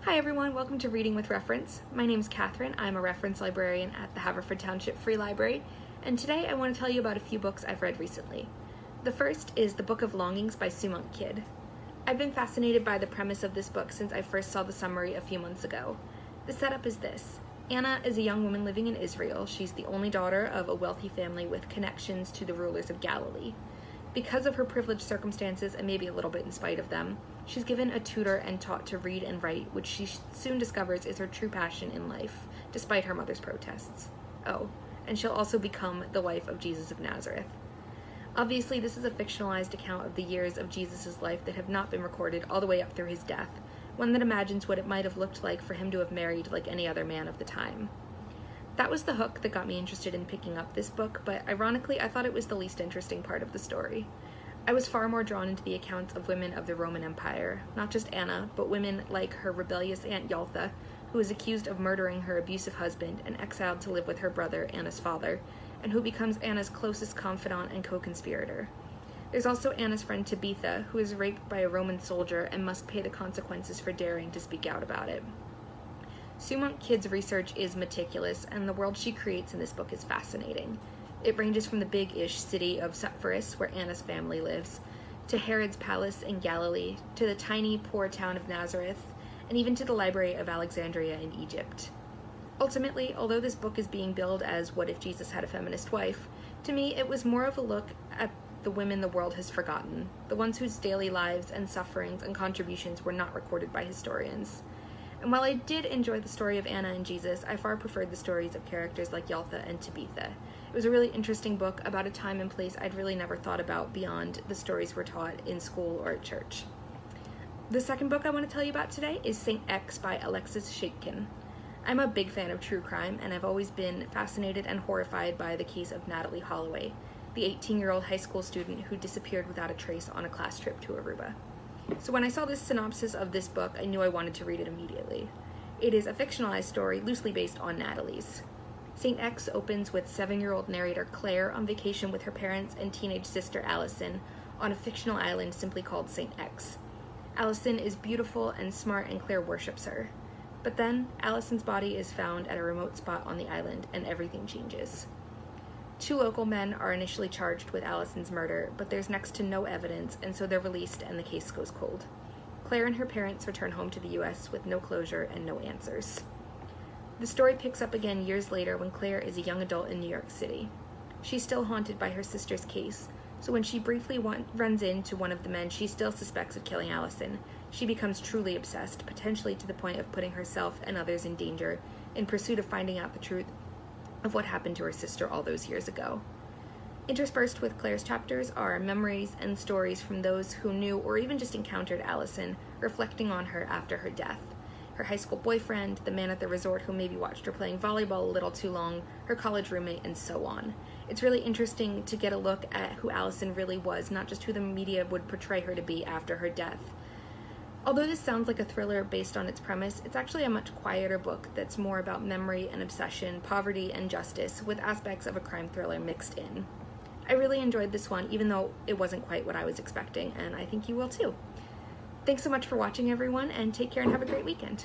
Hi everyone, welcome to Reading with Reference. My name is Katherine. I'm a reference librarian at the Haverford Township Free Library, and today I want to tell you about a few books I've read recently. The first is The Book of Longings by Sue Monk Kidd. I've been fascinated by the premise of this book since I first saw the summary a few months ago. The setup is this. Anna is a young woman living in Israel. She's the only daughter of a wealthy family with connections to the rulers of Galilee. Because of her privileged circumstances, and maybe a little bit in spite of them, she's given a tutor and taught to read and write, which she soon discovers is her true passion in life, despite her mother's protests. Oh, and she'll also become the wife of Jesus of Nazareth. Obviously, this is a fictionalized account of the years of Jesus' life that have not been recorded all the way up through his death, one that imagines what it might have looked like for him to have married like any other man of the time. That was the hook that got me interested in picking up this book, but ironically, I thought it was the least interesting part of the story. I was far more drawn into the accounts of women of the Roman Empire, not just Anna, but women like her rebellious Aunt Yaltha, who is accused of murdering her abusive husband and exiled to live with her brother, Anna's father, and who becomes Anna's closest confidant and co-conspirator. There's also Anna's friend Tabitha, who is raped by a Roman soldier and must pay the consequences for daring to speak out about it. Sue Monk Kidd's research is meticulous, and the world she creates in this book is fascinating. It ranges from the big-ish city of Sepphoris, where Anna's family lives, to Herod's palace in Galilee, to the tiny, poor town of Nazareth, and even to the Library of Alexandria in Egypt. Ultimately, although this book is being billed as What If Jesus Had a Feminist Wife, to me it was more of a look at the women the world has forgotten, the ones whose daily lives and sufferings and contributions were not recorded by historians. And while I did enjoy the story of Anna and Jesus, I far preferred the stories of characters like Yaltha and Tabitha. It was a really interesting book about a time and place I'd really never thought about beyond the stories we're taught in school or at church. The second book I want to tell you about today is Saint X by Alexis Shaitkin. I'm a big fan of true crime, and I've always been fascinated and horrified by the case of Natalie Holloway, the 18-year-old high school student who disappeared without a trace on a class trip to Aruba. So when I saw this synopsis of this book, I knew I wanted to read it immediately. It is a fictionalized story loosely based on Natalie's. Saint X opens with 7-year-old narrator Claire on vacation with her parents and teenage sister Allison on a fictional island simply called Saint X. Allison is beautiful and smart, and Claire worships her. But then, Allison's body is found at a remote spot on the island, and everything changes. 2 local men are initially charged with Allison's murder, but there's next to no evidence, and so they're released and the case goes cold. Claire and her parents return home to the US with no closure and no answers. The story picks up again years later when Claire is a young adult in New York City. She's still haunted by her sister's case, so when she briefly runs into one of the men she still suspects of killing Allison, she becomes truly obsessed, potentially to the point of putting herself and others in danger in pursuit of finding out the truth of what happened to her sister all those years ago. Interspersed with Claire's chapters are memories and stories from those who knew or even just encountered Allison, reflecting on her after her death. Her high school boyfriend, the man at the resort who maybe watched her playing volleyball a little too long, her college roommate, and so on. It's really interesting to get a look at who Allison really was, not just who the media would portray her to be after her death. Although this sounds like a thriller based on its premise, it's actually a much quieter book that's more about memory and obsession, poverty and justice, with aspects of a crime thriller mixed in. I really enjoyed this one, even though it wasn't quite what I was expecting, and I think you will too. Thanks so much for watching, everyone, and take care and have a great weekend.